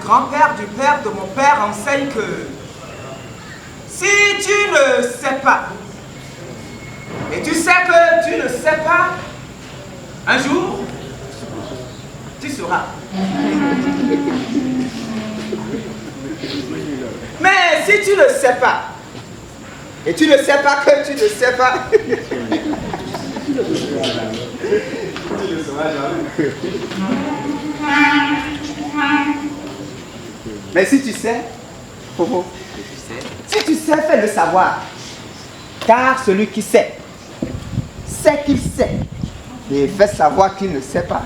grand-père du père de mon père enseigne que si tu ne sais pas, et tu sais que tu ne sais pas, un jour, tu sauras. Mais si tu ne sais pas, et tu ne sais pas que tu ne sais pas, mais si tu sais, si tu sais, fais-le savoir. Car celui qui sait qu'il sait. Et fait savoir qu'il ne sait pas.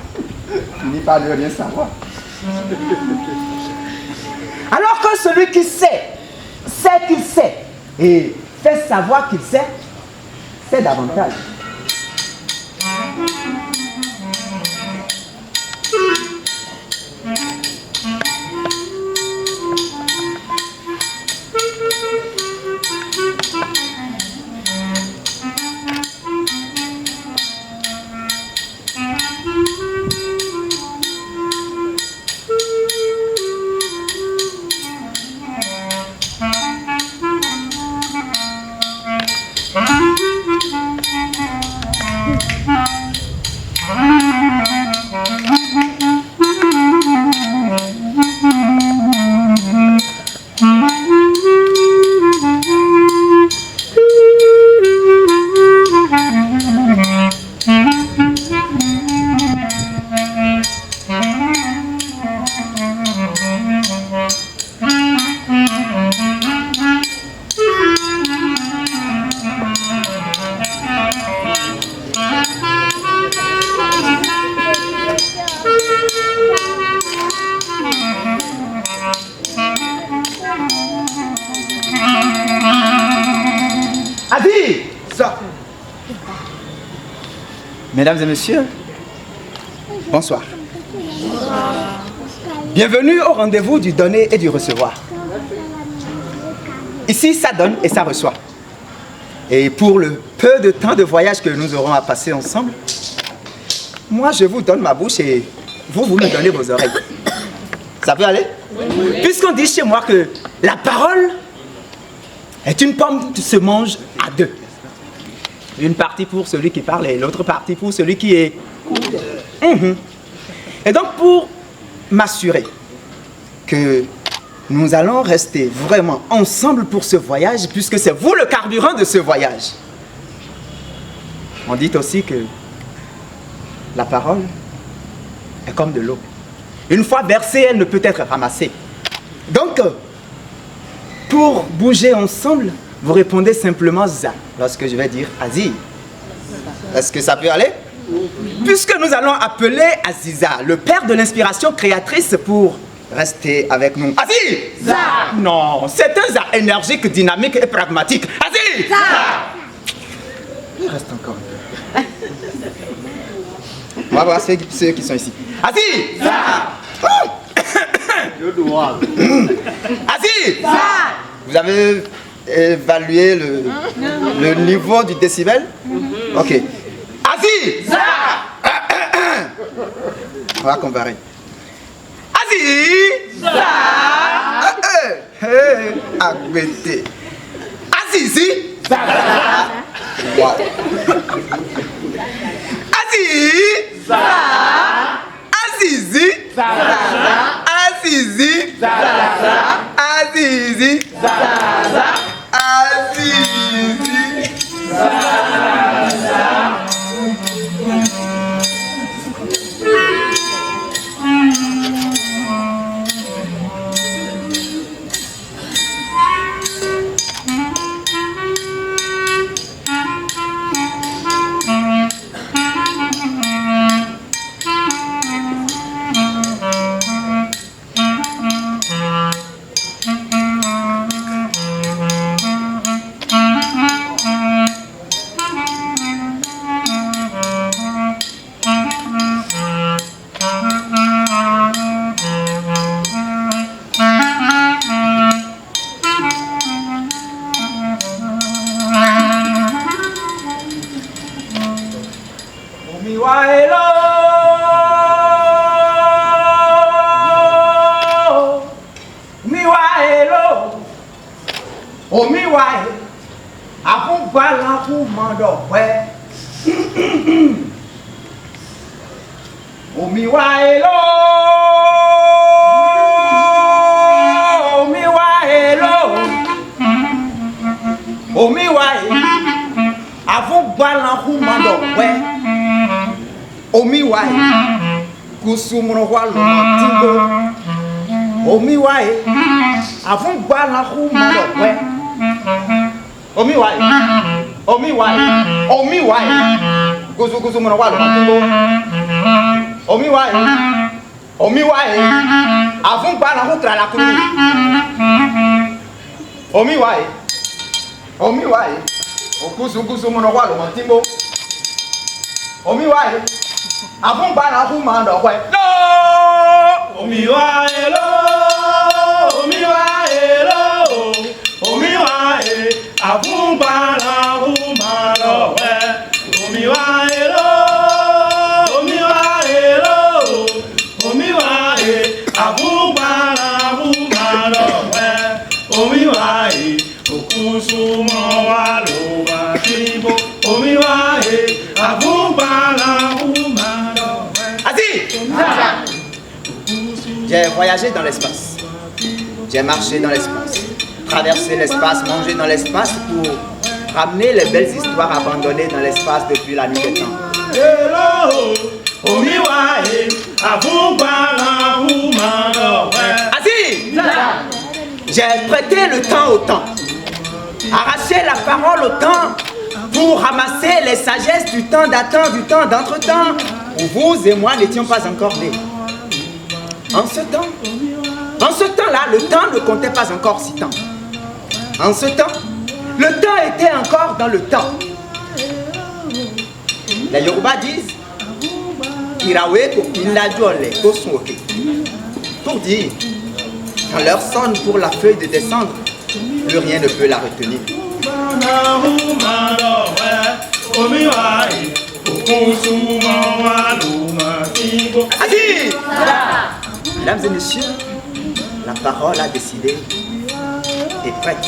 Finit par ne rien savoir. Alors que celui qui sait qu'il sait. Et fait savoir qu'il sait davantage. Mesdames et messieurs, bonsoir. Bienvenue au rendez-vous du donner et du recevoir. Ici, ça donne et ça reçoit. Et pour le peu de temps de voyage que nous aurons à passer ensemble, moi, je vous donne ma bouche et vous me donnez vos oreilles. Ça peut aller? Oui. Puisqu'on dit chez moi que la parole est une pomme qui se mange à deux. Une partie pour celui qui parle et l'autre partie pour celui qui est... Et donc, pour m'assurer que nous allons rester vraiment ensemble pour ce voyage, puisque c'est vous le carburant de ce voyage, on dit aussi que la parole est comme de l'eau. Une fois versée, elle ne peut être ramassée. Donc, pour bouger ensemble, vous répondez simplement ZA lorsque je vais dire Aziz. Est-ce que ça peut aller? Puisque nous allons appeler Aziza, le père de l'inspiration créatrice, pour rester avec nous. Aziz! ZA! Non, c'est un ZA énergique, dynamique et pragmatique. Aziz! ZA! Il reste encore un peu. On va voir ceux qui sont ici. Aziz! ZA! Aziz! ZA! Vous avez évalué le niveau du décibel? Ok. Aziz! ZA! On va comparer. Aziz! ZA! Agbete. Azizi! ZA! Wow. Aziz! ZA! Azizi! ZA! Azizi! ZA! Azizi! ZA! Azizi! ZA! Omiwae, Afugbalaku Mandokwe. Omiwae lo, Omiwae lo, Omiwae, Afugbalaku Mandokwe. Omiwae, Kusumunowa Lomantingo. Omiwae, Afugbalaku Mandokwe. Omiwae, Kusumunowa Lomantingo. Omiwae, Afugbalaku Tralakuru. Omiwae, Kusumunowa Lomantingo. Omiwae, Afugbalaku Mandokwe. No! Omiwae lo, Afugbalaku Mandokwe. Omiwae lo, Afugbalaku Mandokwe. Omiwae, Okusumowa Lomantingo. Omiwae, Afugbalaku Mandokwe. Assis! J'ai voyagé dans l'espace. J'ai marché dans l'espace. Traversé l'espace, mangé dans l'espace pour ramener les belles histoires abandonnées dans l'espace depuis la nuit des temps. Hello, Omiwae, Afugbalaku Mandokwe. Assis! J'ai prêté le temps au temps. Arraché la parole au temps pour ramasser les sagesses du temps d'attente, du temps d'entretemps où vous et moi n'étions pas encore nés. En ce temps-là, le temps ne comptait pas encore si tant. En ce temps, le temps était encore dans le temps. Les Yoruba disent Irawe Kopinladjole Kosmoke. Pour dire, quand l'heure sonne pour la feuille de descendre, plus rien ne peut la retenir. Assis! Mesdames et messieurs, la parole a décidé et prête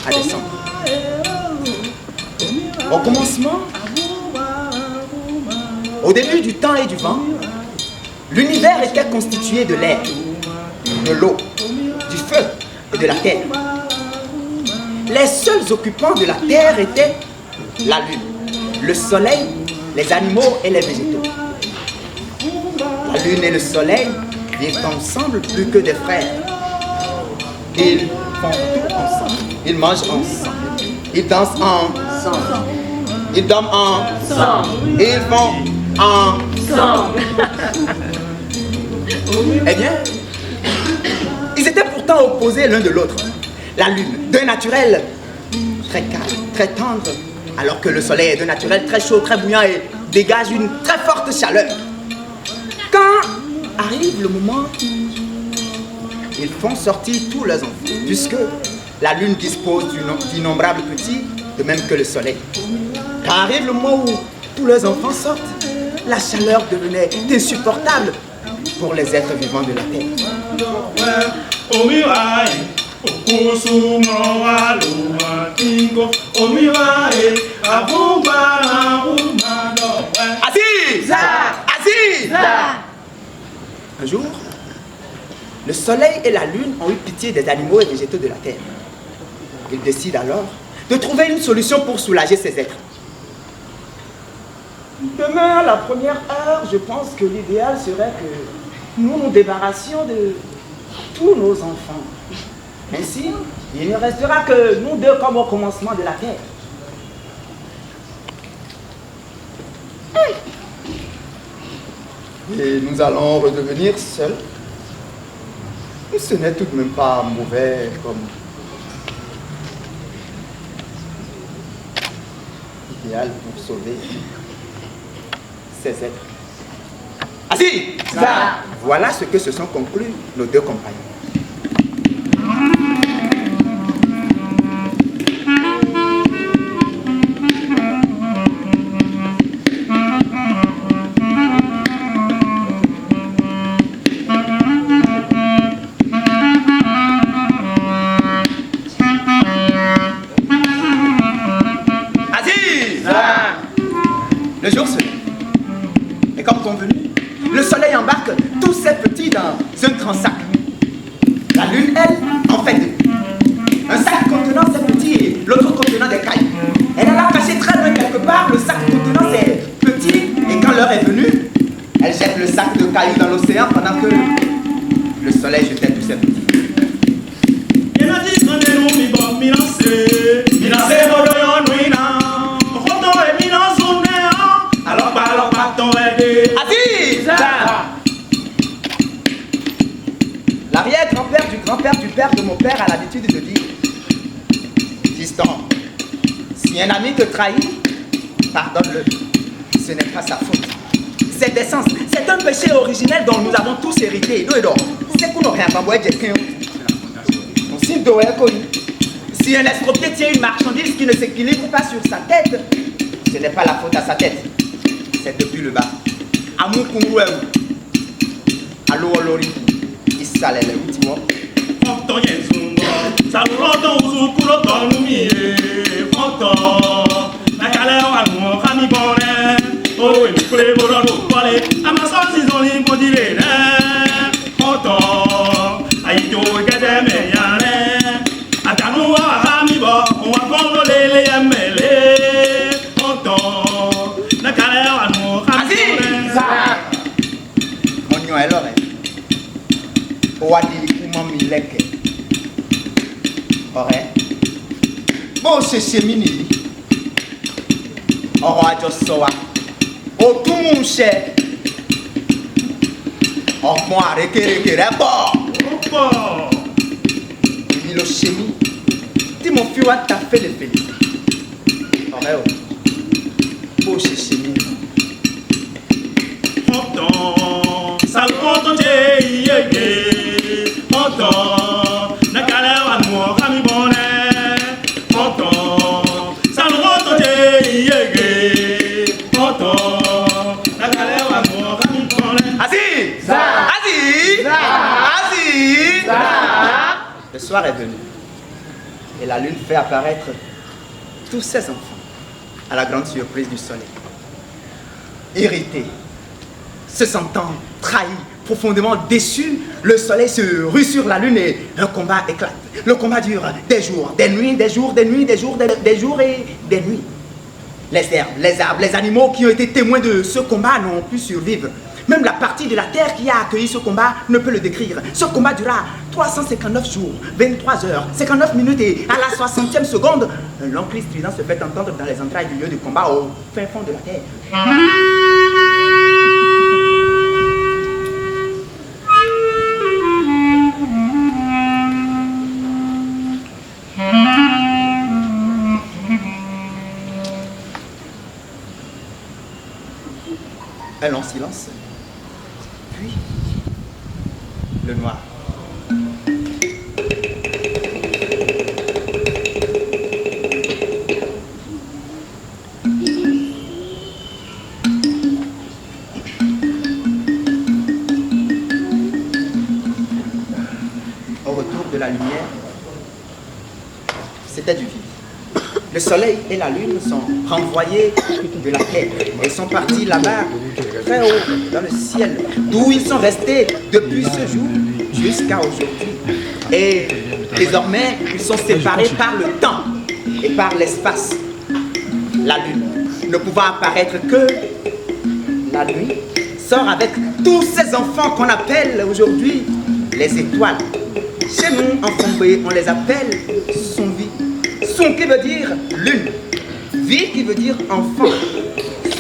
à descendre. Au commencement, au début du temps et du vent, l'univers était constitué de l'air, de l'eau, du feu et de la terre. Les seuls occupants de la terre étaient la lune, le soleil, les animaux et les végétaux. La lune et le soleil vivent ensemble plus que des frères. Ils font tout ensemble. Ils mangent ensemble. Ils dansent ensemble. Ils dorment ensemble. Ils font ensemble. Eh bien, ils étaient pourtant opposés l'un de l'autre. La lune, d'un naturel très calme, très tendre, alors que le soleil est d'un naturel très chaud, très bouillant et dégage une très forte chaleur. Quand arrive le moment, ils font sortir tous leurs enfants, puisque la lune dispose d'innombrables petits, de même que le soleil. Quand arrive le moment où tous leurs enfants sortent, la chaleur devenait insupportable pour les êtres vivants de la terre. Assis! Assis! Un jour, le soleil et la lune ont eu pitié des animaux et végétaux de la terre. Ils décident alors de trouver une solution pour soulager ces êtres. Demain, à la première heure, je pense que l'idéal serait que nous nous débarrassions de tous nos enfants. Ainsi, il ne restera que nous deux comme au commencement de la terre. Et nous allons redevenir seuls. Ce n'est tout de même pas mauvais comme idéal pour sauver ces êtres. Assis! Voilà ce que se sont conclus nos deux compagnons. un grand sac. La lune, elle, en fait deux. Un sac contenant ses petits et l'autre contenant des cailloux. Elle l'a caché très loin quelque part, le sac contenant ses petits, et quand l'heure est venue, elle jette le sac de cailloux dans l'océan pendant que le soleil jetait tous ses petits. L'arrière-grand-père du grand-père du père de mon père a l'habitude de dire: Fiston, si un ami te trahit, pardonne-le. Ce n'est pas sa faute. C'est d'essence. C'est un péché originel dont nous avons tous hérité. C'est qu'on n'aurait pas boire quelqu'un. Si un escroquier tient une marchandise qui ne s'équilibre pas sur sa tête, ce n'est pas la faute à sa tête. C'est depuis le bas. Amu kungwe. Allo olori. Isale le utiwo. Fonto yenzungo. Saluroto uzukulo tonumi. Fonto. Nakale wa mo kami bone. Oh, ni kule borodo pole. Amasosi zoni bodire. Fonto. Aito gede me yare. Atanu wa kami bo. On va prendre les yamele. Fonto. Nakale wa mo kami bone. Onyo elore. Wadi kumami leke. Ore. Bo se semini. Oro ajo soa. O tumunche. Ọmọ àrékérekè bọ̀. Ibi ló ṣe mí. Tí mo fi wá ta fèlèfèlè. Ọ̀rẹ́ o. Bó ṣe ṣe mí. Fonto. Saluroto je yeye. Fonto, nakale wa mo kami bone. Fonto, saluroto je yege. Fonto, nakale wa mo kami bone. Assis! Assis! Assis! Le soir est venu et la lune fait apparaître tous ses enfants à la grande surprise du soleil. Irrité, se sentant trahi, profondément déçu, le soleil se rue sur la lune et un combat éclate. Le combat dure des jours, des nuits, des jours, des nuits, des jours, des jours et des nuits. Les herbes, les arbres, les animaux qui ont été témoins de ce combat n'ont pu survivre. Même la partie de la terre qui a accueilli ce combat ne peut le décrire. Ce combat dura 359 jours, 23 heures, 59 minutes et à la 60e seconde, un long cri strident se fait entendre dans les entrailles du lieu de combat au fin fond de la terre. Un long silence, puis le noir. Au retour de la lumière, c'était du vide. Le soleil et la lune sont renvoyés de la terre et sont partis là-bas, très haut dans le ciel, d'où ils sont restés depuis ce jour jusqu'à aujourd'hui. Et désormais, ils sont séparés par le temps et par l'espace. La lune, ne pouvant apparaître que la nuit, sort avec tous ces enfants qu'on appelle aujourd'hui les étoiles. Chez nous, en Fombé, on les appelle Sonvi. Son qui veut dire lune, vie qui veut dire enfant.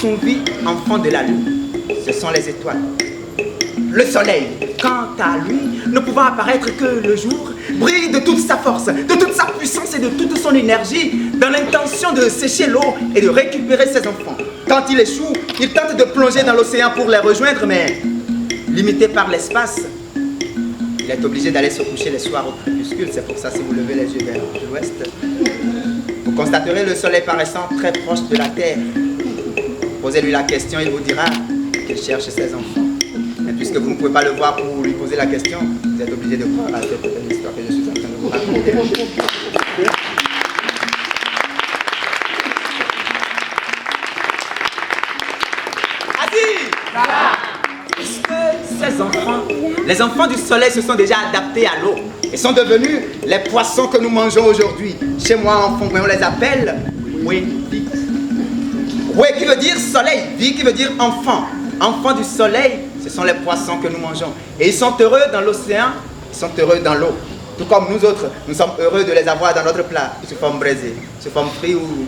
Son vie, enfant de la lune, ce sont les étoiles. Le soleil, quant à lui, ne pouvant apparaître que le jour, brille de toute sa force, de toute sa puissance et de toute son énergie dans l'intention de sécher l'eau et de récupérer ses enfants. Quand il échoue, il tente de plonger dans l'océan pour les rejoindre, mais limité par l'espace, il est obligé d'aller se coucher les soirs au crépuscule. C'est pour ça, si vous levez les yeux vers l'ouest, vous constaterez le soleil paraissant très proche de la terre. Posez-lui la question, il vous dira qu'il cherche ses enfants. Et puisque vous ne pouvez pas le voir pour lui poser la question, vous êtes obligé de croire à cette belle histoire que je suis en train de vous raconter. Assis! Puisque ces enfants les enfants du soleil se sont déjà adaptés à l'eau et sont devenus les poissons que nous mangeons aujourd'hui. Chez moi, en Fongoué, on les appelle Wévi. Oui, qui veut dire soleil. Vi qui veut dire enfant. Enfants du soleil, ce sont les poissons que nous mangeons. Et ils sont heureux dans l'océan, ils sont heureux dans l'eau. Tout comme nous autres, nous sommes heureux de les avoir dans notre plat, sous forme braisée, sous forme frit ou...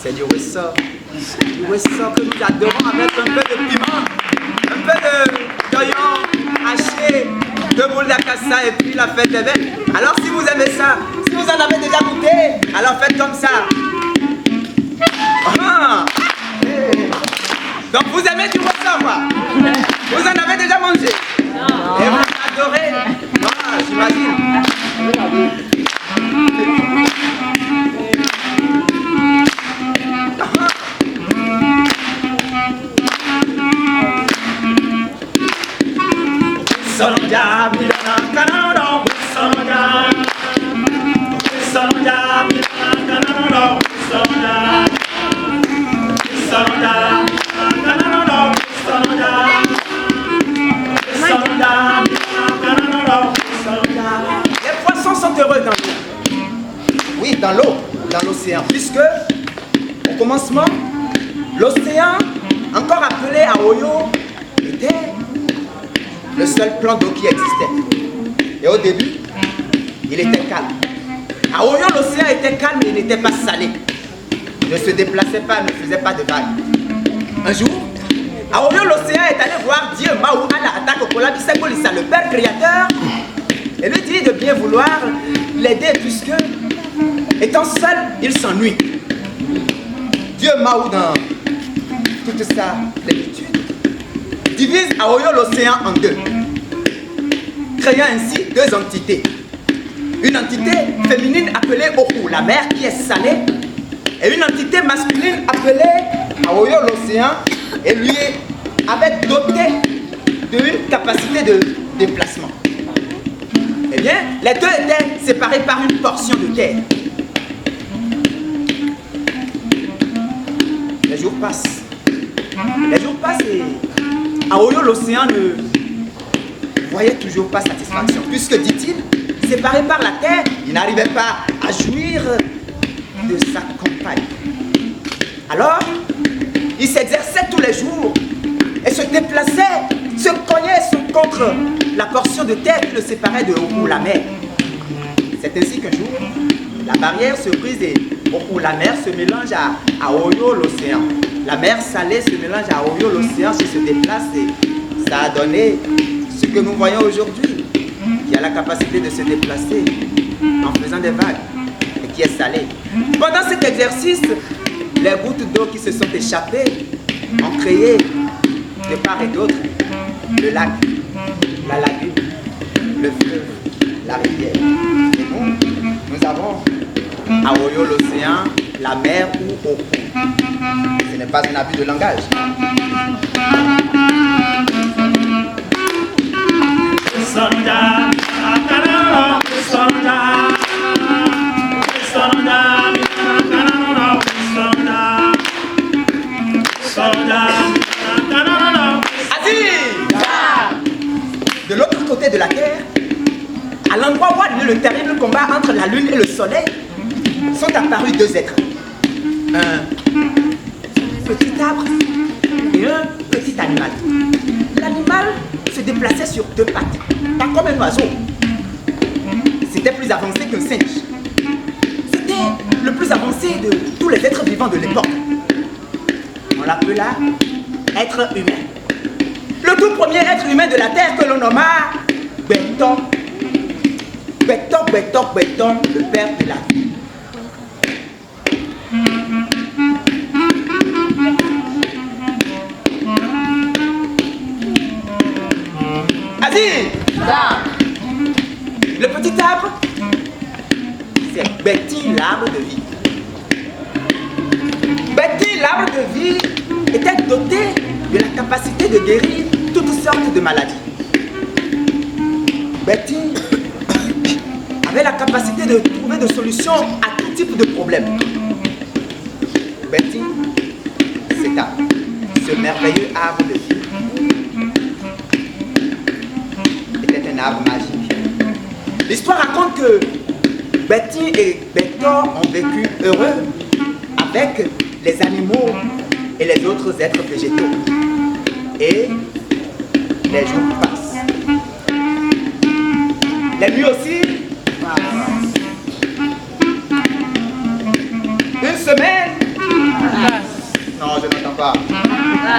C'est du ressort. Du ressort que nous adorons avec un peu de piment, un peu de d'oignon haché, deux boules d'acassa et puis la fête des veines. Alors si vous aimez ça, si vous en avez déjà goûté, alors faites comme ça. Ah. Donc vous aimez du ressort, quoi. Vous en avez déjà mangé. Et vous adorez. Ah, j'imagine. Sonja, Milana, Canano, Sonja. Sonja, Milana, Canano, Sonja. Sonja, Canano, Sonja. Sonja, Canano, Sonja. Les poissons sont heureux dans l'eau. Oui, dans l'eau, dans l'océan, puisque au commencement, l'océan, encore appelé Aoyo, était le seul plan d'eau qui existait. Et au début, il était calme. À Oyo, l'océan était calme et il n'était pas salé. Il ne se déplaçait pas, ne faisait pas de vagues. Un jour, à Oyo, l'océan est allé voir Dieu Maou Allah Attaque au Kolabisegolissa, le Père Créateur, et lui dit de bien vouloir l'aider puisque, étant seul, il s'ennuie. Dieu Maou, dans toute sa plénitude, divise Aoyo l'océan en deux, créant ainsi deux entités. Une entité féminine appelée Oku, la mer qui est salée, et une entité masculine appelée Aoyo l'océan, et lui avait doté d'une capacité de déplacement. Eh bien, les deux étaient séparés par une portion de terre. Les jours passent. Les jours passent et Aoyo l'océan ne voyait toujours pas satisfaction, puisque, dit-il, séparé par la terre, il n'arrivait pas à jouir de sa compagne. Alors, il s'exerçait tous les jours et se déplaçait, se cognait contre la portion de terre qui le séparait de Oku, la mer. C'est ainsi qu'un jour, la barrière se brise et Oku, la mer, se mélange à Oyo l'océan. La mer salée se mélange à Oyo l'océan, se déplace et ça a donné ce que nous voyons aujourd'hui, qui a la capacité de se déplacer en faisant des vagues et qui est salé. Pendant cet exercice, les gouttes d'eau qui se sont échappées ont créé de part et d'autre le lac, la lagune, le fleuve, la rivière. Et nous avons Aoyo l'océan, la mer ou Oku. Ce n'est pas un abus de langage. Sonja, Canano, Sonja. Sonja, Canano, Sonja. Sonja, Canano. De l'autre côté de la terre, à l'endroit où a lieu le terrible combat entre la lune et le soleil, sont apparus deux êtres. Un petit arbre et un petit animal. L'animal se déplaçait sur deux pattes, pas comme un oiseau. C'était plus avancé qu'un singe. C'était le plus avancé de tous les êtres vivants de l'époque. On l'appela être humain. Le tout premier être humain de la terre que l'on nomma Béton. Béton, le père de la vie. Le petit arbre, c'est Betty, l'arbre de vie. Betty, l'arbre de vie, était doté de la capacité de guérir toutes sortes de maladies. Betty avait la capacité de trouver des solutions à tout type de problèmes. Betty, c'est ce merveilleux arbre de vie arbre magique. L'histoire raconte que Betty et Bector ont vécu heureux avec les animaux et les autres êtres végétaux. Et les jours passent. Les nuits aussi passent. Une semaine. Non, je n'entends pas.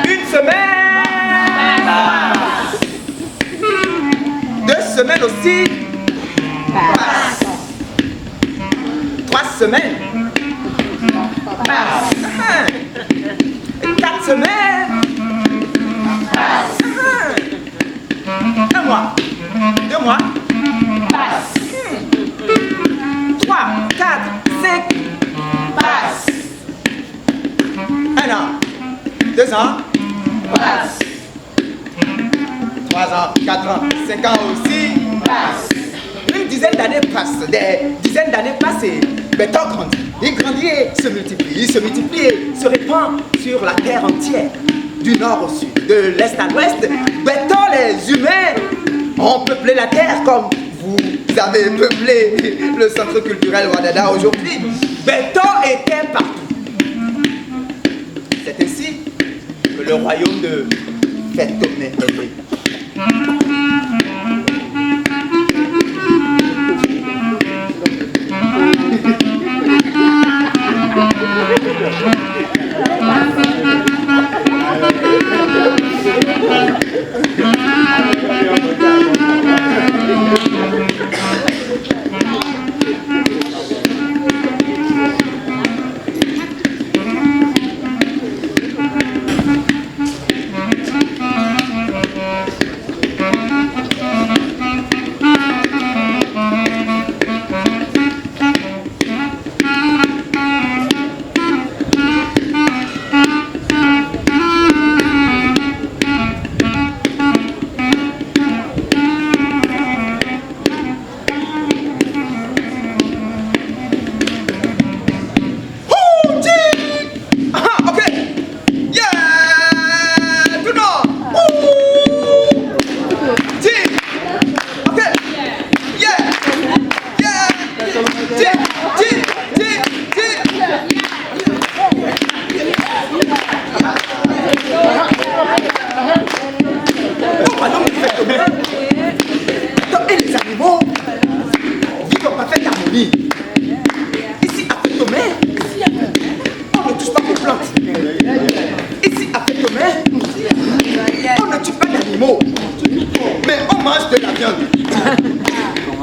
Une semaine. 2 semaines aussi. 3 semaines. 4 semaines. 1 mois. 2 mois. 3, 4, 5. 1 an. 2 ans. 3 ans, 4 ans, 5 ans aussi. Une dizaine d'années passent, des dizaines d'années passent et Bector grandit. Il grandit et se multiplie. Il se multiplie et se répand sur la terre entière, du nord au sud, de l'est à l'ouest. Bector, les humains ont peuplé la terre comme vous avez peuplé le centre culturel Wadada aujourd'hui. Bector était partout. C'est ainsi que le royaume de Fettomé est né. Ici, à Fettomé, on ne touche pas aux plantes. Ici, à Fettomé, on ne tue pas d'animaux, mais on mange de la viande.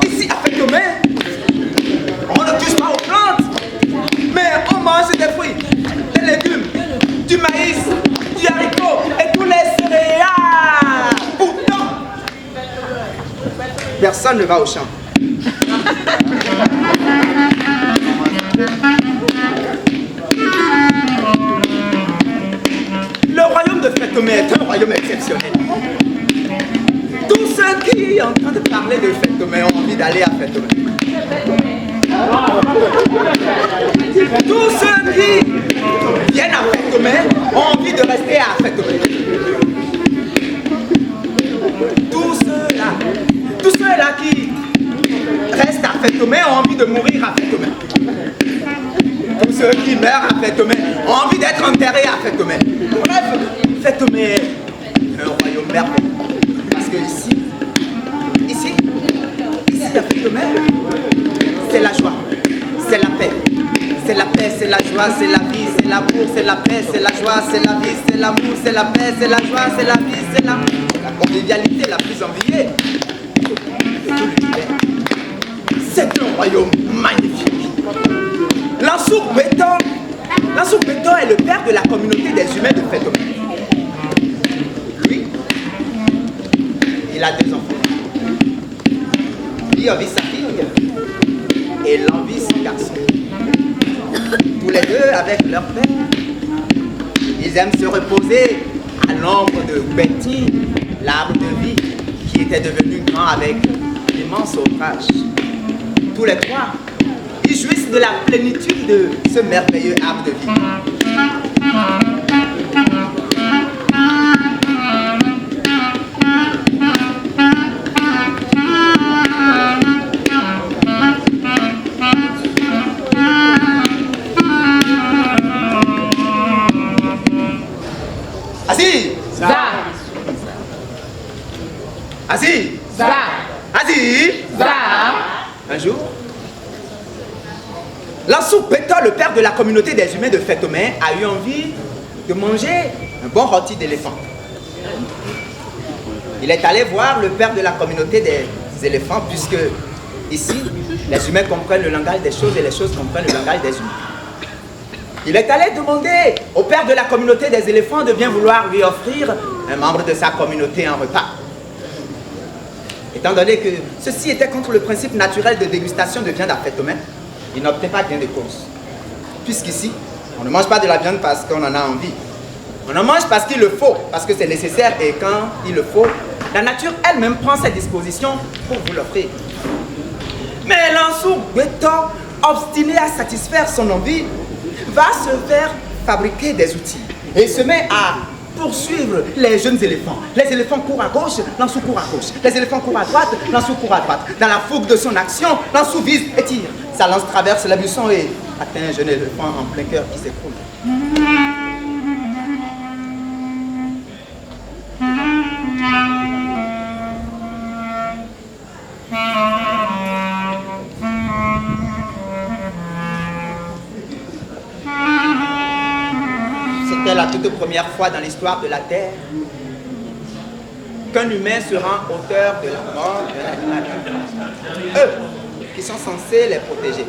Ici, à Fettomé, on ne touche pas aux plantes, mais on mange des fruits, des légumes, du maïs, du haricot et tous les céréales. Pourtant, personne ne va au champ. Le royaume de Fettomé est un royaume exceptionnel. Tous ceux qui entendent parler de Fettomé ont envie d'aller à Fettomé. Tous ceux qui viennent à Fettomé ont envie de rester à Fettomé. Tous ceux-là qui restent à Fettomé ont envie de mourir à Fettomé. Tous ceux qui meurent à Fettomé ont envie d'être enterrés à Fettomé. Bref, Fettomé est un royaume merveilleux. Parce que ici à Fettomé, c'est la joie, c'est la paix. C'est la paix, c'est la joie, c'est la vie, c'est l'amour, c'est la paix, c'est la joie, c'est la vie, c'est l'amour, c'est la paix, c'est la joie, c'est la vie, c'est l'amour. La convivialité la plus enviée de tout l'univers. C'est un royaume magnifique. Lansouk Bector est le père de la communauté des humains de Fettomé. Lui, il a 2 enfants. Lui envie sa fille et l'envie son garçon. Tous les deux, avec leur père, ils aiment se reposer à l'ombre de Betty, l'arbre de vie, qui était devenu grand avec l'immense ouvrage. Tous les 3, ils jouissent de la plénitude de ce merveilleux arbre de vie. Lansou Beto, le père de la communauté des humains de Faîtomè, a eu envie de manger un bon rôti d'éléphant. Il est allé voir le père de la communauté des éléphants, puisque ici, les humains comprennent le langage des choses et les choses comprennent le langage des humains. Il est allé demander au père de la communauté des éléphants de bien vouloir lui offrir un membre de sa communauté un repas. Étant donné que ceci était contre le principe naturel de dégustation de viande à Faîtomè, il n'optait pas bien de cause. Puisqu'ici, on ne mange pas de la viande parce qu'on en a envie. On en mange parce qu'il le faut, parce que c'est nécessaire et quand il le faut, la nature elle-même prend ses dispositions pour vous l'offrir. Mais Lansou Beto, obstiné à satisfaire son envie, va se faire fabriquer des outils et se met à poursuivre les jeunes éléphants. Les éléphants courent à gauche, Lansou court à gauche. Les éléphants courent à droite, Lansou court à droite. Dans la fougue de son action, Lansou vise et tire. Sa lance traverse la buisson et atteint un jeune éléphant en plein cœur qui s'écroule. C'était la toute première fois dans l'histoire de la Terre qu'un humain se rend auteur de la mort d'un animal. Eux, qui sont censés les protéger.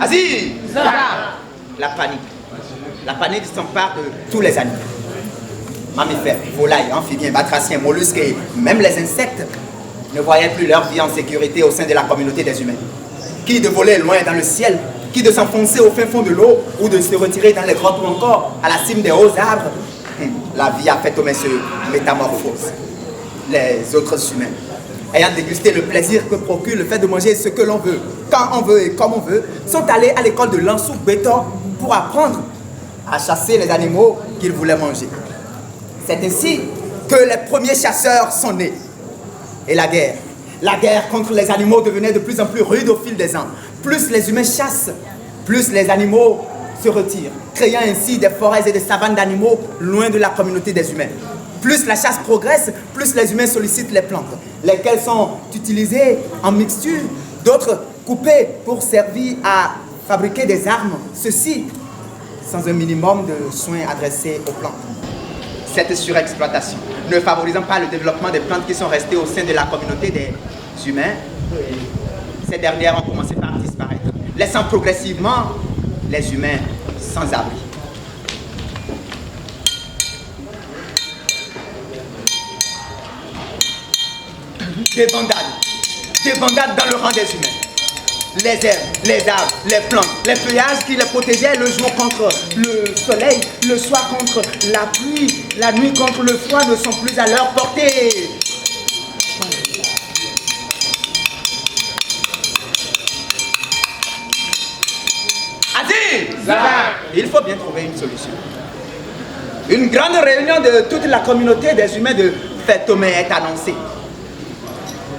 Aziz! La panique. La panique s'empare de tous les animaux. Mammifères, volailles, amphibiens, batraciens, mollusques et même les insectes ne voyaient plus leur vie en sécurité au sein de la communauté des humains. Qui de voler loin dans le ciel, qui de s'enfoncer au fin fond de l'eau ou de se retirer dans les grottes ou encore à la cime des hauts arbres. La vie a fait se métamorphose. Les autres humains, ayant dégusté le plaisir que procure le fait de manger ce que l'on veut, quand on veut et comme on veut, sont allés à l'école de Lansou Beto pour apprendre à chasser les animaux qu'ils voulaient manger. C'est ainsi que les premiers chasseurs sont nés. Et la guerre contre les animaux devenait de plus en plus rude au fil des ans. Plus les humains chassent, plus les animaux se retirent, créant ainsi des forêts et des savanes d'animaux loin de la communauté des humains. Plus la chasse progresse, plus les humains sollicitent les plantes, lesquelles sont utilisées en mixture, d'autres coupées pour servir à fabriquer des armes, ceci sans un minimum de soins adressés aux plantes. Cette surexploitation, ne favorisant pas le développement des plantes qui sont restées au sein de la communauté des humains, ces dernières ont commencé par disparaître, laissant progressivement les humains sans abri. Des bandades dans le rang des humains. Les herbes, les arbres, les plantes, les feuillages qui les protégeaient le jour contre le soleil, le soir contre la pluie, la nuit contre le froid ne sont plus à leur portée. Aziz! Il faut bien trouver une solution. Une grande réunion de toute la communauté des humains de Faîtomè est annoncée.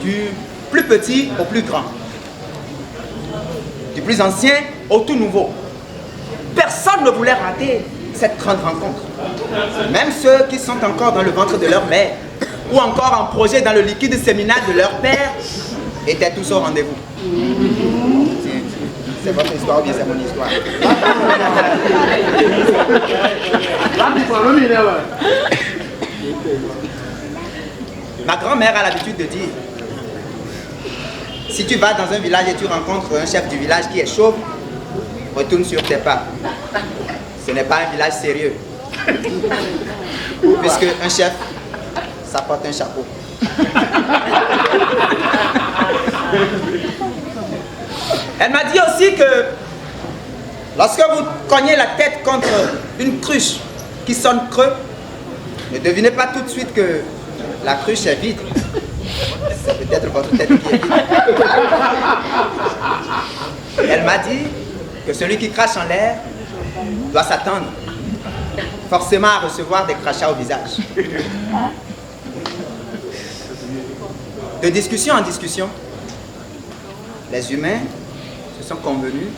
Du plus petit au plus grand. Du plus ancien au tout nouveau. Personne ne voulait rater cette grande rencontre. Même ceux qui sont encore dans le ventre de leur mère ou encore en projet dans le liquide séminal de leur père étaient tous au rendez-vous. C'est votre histoire ou bien c'est mon histoire? Ma grand-mère a l'habitude de dire: si tu vas dans un village et tu rencontres un chef du village qui est chauve, retourne sur tes pas. Ce n'est pas un village sérieux. Puisque un chef, ça porte un chapeau. Elle m'a dit aussi que lorsque vous cognez la tête contre une cruche qui sonne creux, ne devinez pas tout de suite que la cruche est vide. C'est peut-être votre tête qui est vide. Elle m'a dit que celui qui crache en l'air doit s'attendre forcément à recevoir des crachats au visage. De discussion en discussion, les humains se sont convenus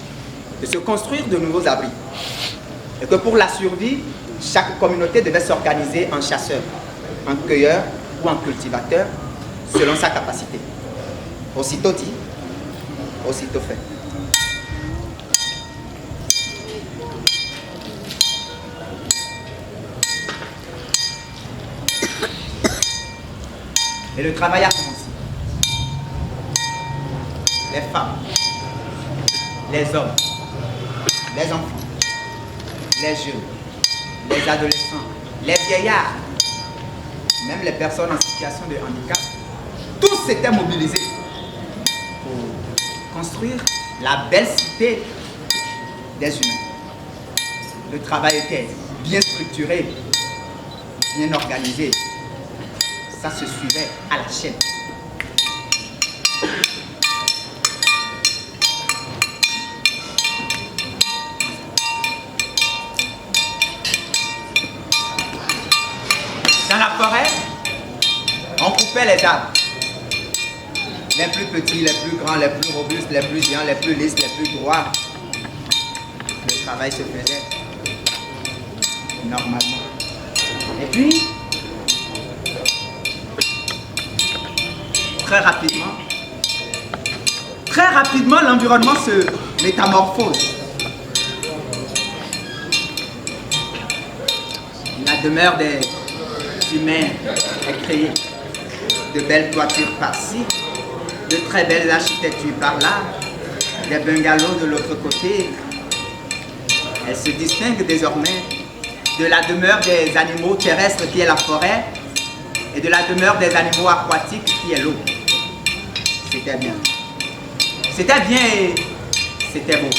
de se construire de nouveaux abris. Et que pour la survie, chaque communauté devait s'organiser en chasseur, en cueilleur ou en cultivateur, selon sa capacité. Aussitôt dit, aussitôt fait. Et le travail a commencé. Les femmes, les hommes, les enfants, les jeunes, les adolescents, les vieillards, même les personnes en situation de handicap, tous s'étaient mobilisés pour construire la belle cité des humains. Le travail était bien structuré, bien organisé. Ça se suivait à la chaîne. Dans la forêt, on coupait les arbres. Les plus petits, les plus grands, les plus robustes, les plus géants, les plus lisses, les plus droits. Le travail se faisait normalement. Et puis, très rapidement, l'environnement se métamorphose. La demeure des humains est créée. De belles toitures par-ci, de très belles architectures par-là, des bungalows de l'autre côté. Elle se distingue désormais de la demeure des animaux terrestres qui est la forêt et de la demeure des animaux aquatiques qui est l'eau. C'était bien. C'était bien et c'était beau.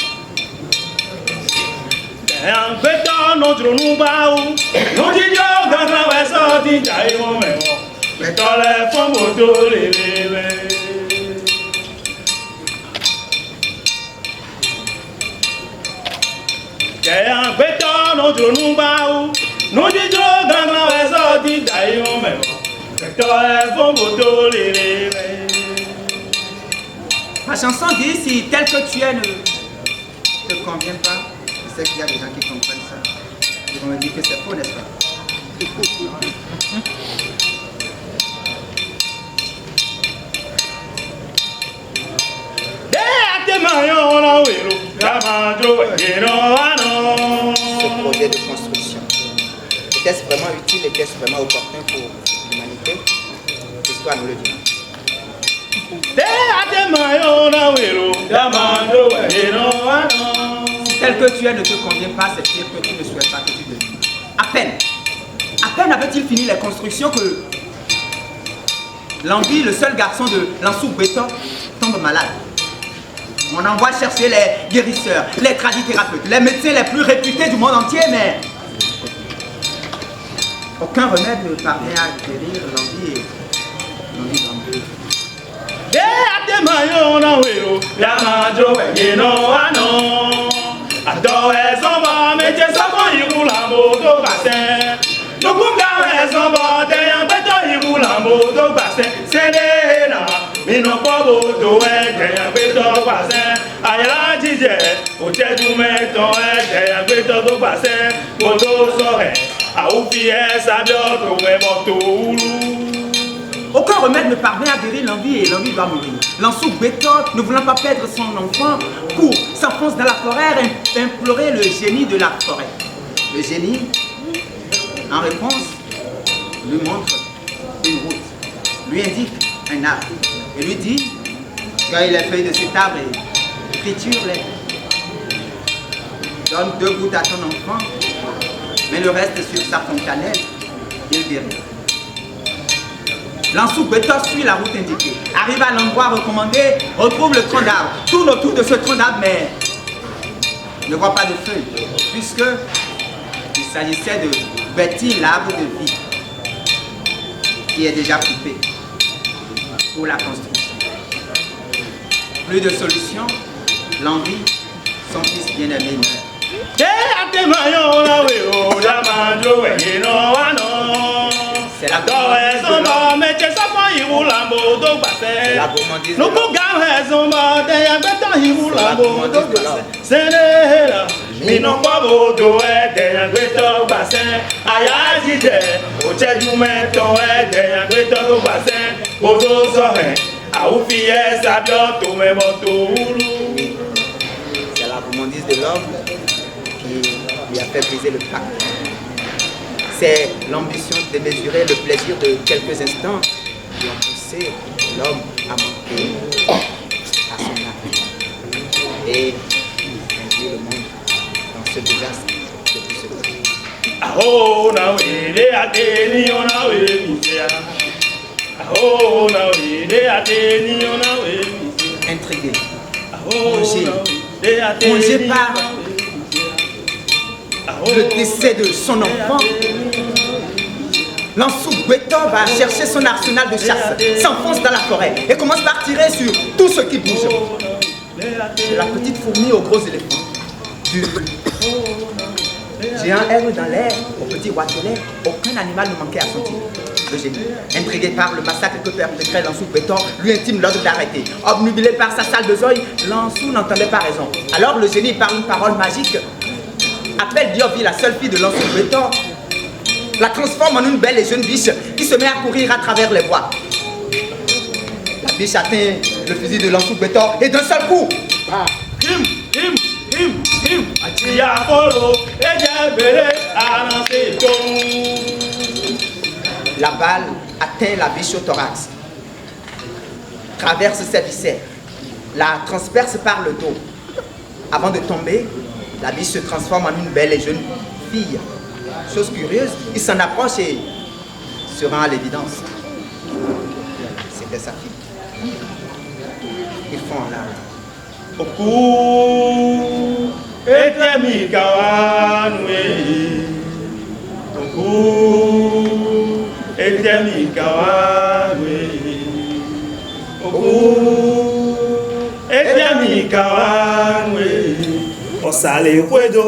Ma chanson dit, si tel que tu es ne te convient pas, je sais qu'il y a des gens qui comprennent ça. Ils vont me dire que c'est faux, n'est-ce pas? Ce projet de construction, était-ce vraiment utile, était-ce vraiment opportun pour l'humanité? L'histoire nous le dit. Si tel que tu es ne te convient pas, c'est pire que tu ne souhaites pas que tu deviennes. À peine avait-il fini les constructions que Lambi, le seul garçon de Lansou Béton, tombe malade. On envoie chercher les guérisseurs, les tradithérapeutes, les médecins les plus réputés du monde entier, mais aucun remède ne parvient à guérir Lambi et Lambi Lambi. Aucun remède ne parvient à guérir l'envie et l'envie doit mourir. Lansou Béton, ne voulant pas perdre son enfant, court, s'enfonce dans la forêt et implorer le génie de la forêt. Le génie, en réponse, lui montre une route, lui indique un arbre et lui dit, cueille les feuilles de cet arbre et triture-les. Donne 2 gouttes à ton enfant, mets le reste sur sa fontanelle, il guérit. Lansou Béton suit la route indiquée, arrive à l'endroit recommandé, retrouve le tronc d'arbre, tourne autour de ce tronc d'arbre, mais ne voit pas de feuilles, puisque il s'agissait de bâtir l'arbre de vie qui est déjà coupé pour la construction. Plus de solution, l'envie, son fils bien-aimé meurt. C'est la gourmandise de l'homme qui lui a fait briser le pacte. C'est l'ambition de mesurer le plaisir de quelques instants qui ont poussé l'homme à manquer à son âme et induire le monde dans ce désastre depuis ce temps. Intrigué, plongé par le décès de son enfant, Lansou Gwetor va chercher son arsenal de chasse, s'enfonce dans la forêt et commence par tirer sur tout ce qui bouge. De la petite fourmi au gros éléphant, du géant aigle dans l'air au petit roitelet, aucun animal ne manquait à son tir. Le génie, intrigué par le massacre que perpétrait Lansou Gwetor, lui intime l'ordre d'arrêter. Obnubilé par sa salle de zoï, Lansou n'entendait pas raison. Alors le génie, par une parole magique, appelle Diovi, la seule fille de Lansou Gwetor, la transforme en une belle et jeune biche qui se met à courir à travers les bois. La biche atteint le fusil de Lansou Gwetor et d'un seul coup, la balle atteint la biche au thorax, traverse ses viscères, la transperce par le dos. Avant de tomber, la biche se transforme en une belle et jeune fille. Chose curieuse, il s'en approche et se rend à l'évidence. C'était sa fille. Ils font en larmes. Oku etemi kawanwe. Oku etemi kawanwe. Oku etemi kawanwe. Osale kwedo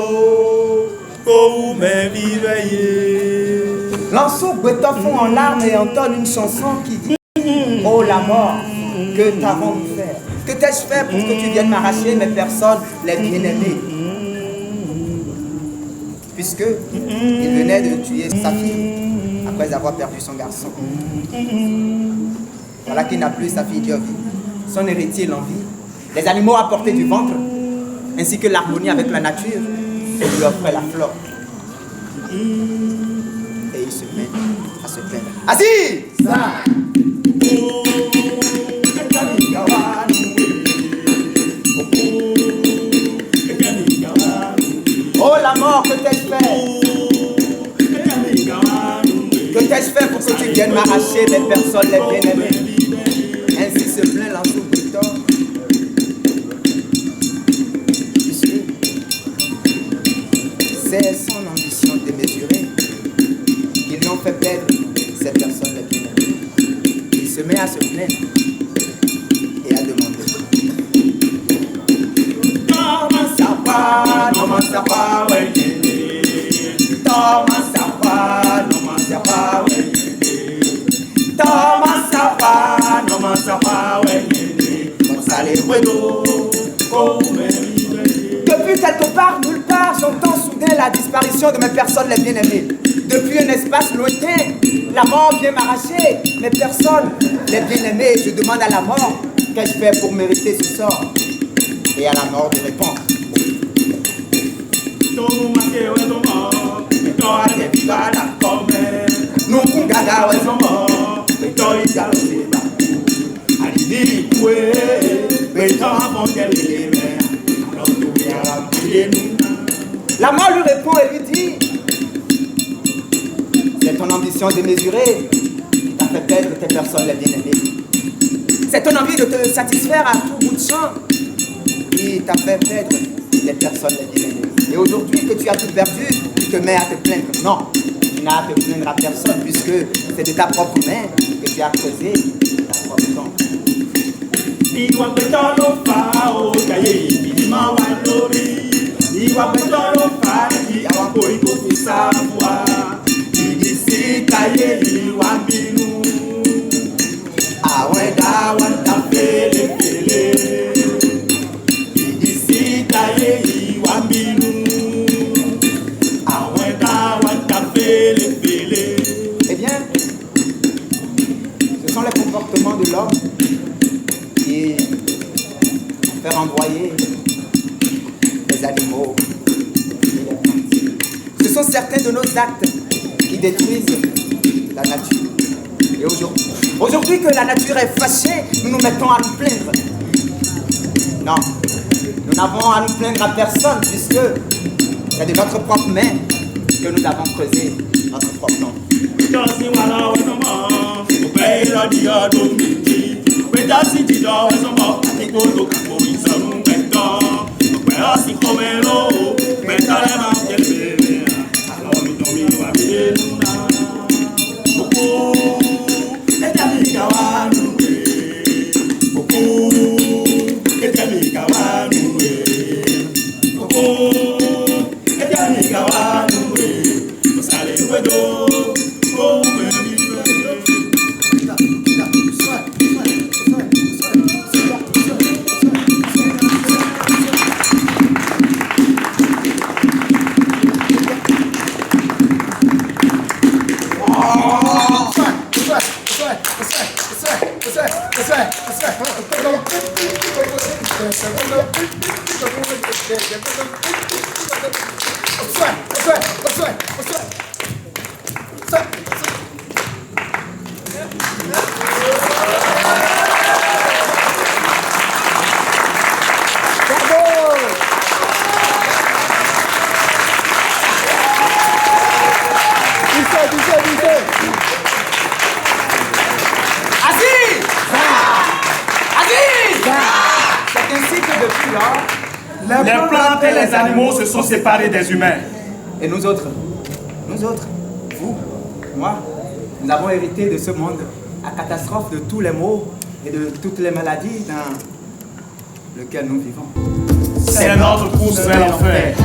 ou me viveye. Lansou Gwetor fond en larmes et entonne une chanson qui dit: oh la mort, que t'avons-nous fait? Que t'ai-je fait pour que tu viennes m'arracher mes personnes les bien-aimées? Puisque il venait de tuer sa fille après avoir perdu son garçon. Voilà qu'il n'a plus sa fille Diovi. Son héritier l'envie. Les animaux apportaient du ventre, ainsi que l'harmonie avec la nature, et lui offrait la flore. Et il se met à se plaindre. Assis! Oh la mort, que t'ai-je fait? Que t'ai-je fait pour que tu viennes m'arracher mes personnes les bien-aimées? Ainsi se plaint Lansou Gwetor. C'est son ambition démesurée qui lui ont fait perdre ces personnes les bien-aimées. Il se met à se plaindre et à demander: depuis quelque part, nulle part, j'entends soudain la disparition de mes personnes les bien-aimées. Depuis un espace lointain, la mort vient m'arracher mes personnes les bien-aimées. Je demande à la mort: qu'ai-je fait pour mériter ce sort? Et à la mort de répondre: la mort lui répond et lui dit: c'est ton ambition démesurée qui t'a fait perdre tes personnes les bien-aimées. C'est ton envie de te satisfaire à tout bout de champ qui t'a fait perdre tes personnes les bien-aimées. Et aujourd'hui que tu as tout perdu, tu te mets à te plaindre. Non, tu n'as à te plaindre à personne, puisque c'est de ta propre main que tu as creusé ta propre tombe. Iwa betoro fari awako iko kusabwa. Idisi taye iwa binu. Aweda wanta pele pele. Idisi taye iwa binu. Aweda wanta pele pele. Eh bien, ce sont les comportements de l'homme qui fait renvoyer les animaux et les plantes. Ce sont certains de nos actes qui détruisent la nature. Et aujourd'hui que la nature est fâchée, nous nous mettons à nous plaindre. Non, nous n'avons à nous plaindre à personne puisque c'est de notre propre main que nous avons creusé notre propre nom. Les plantes et les animaux se sont séparés des humains. Et nous autres, vous, moi, nous avons hérité de ce monde à catastrophe de tous les maux et de toutes les maladies dans lequel nous vivons. C'est notre course vers l'enfer.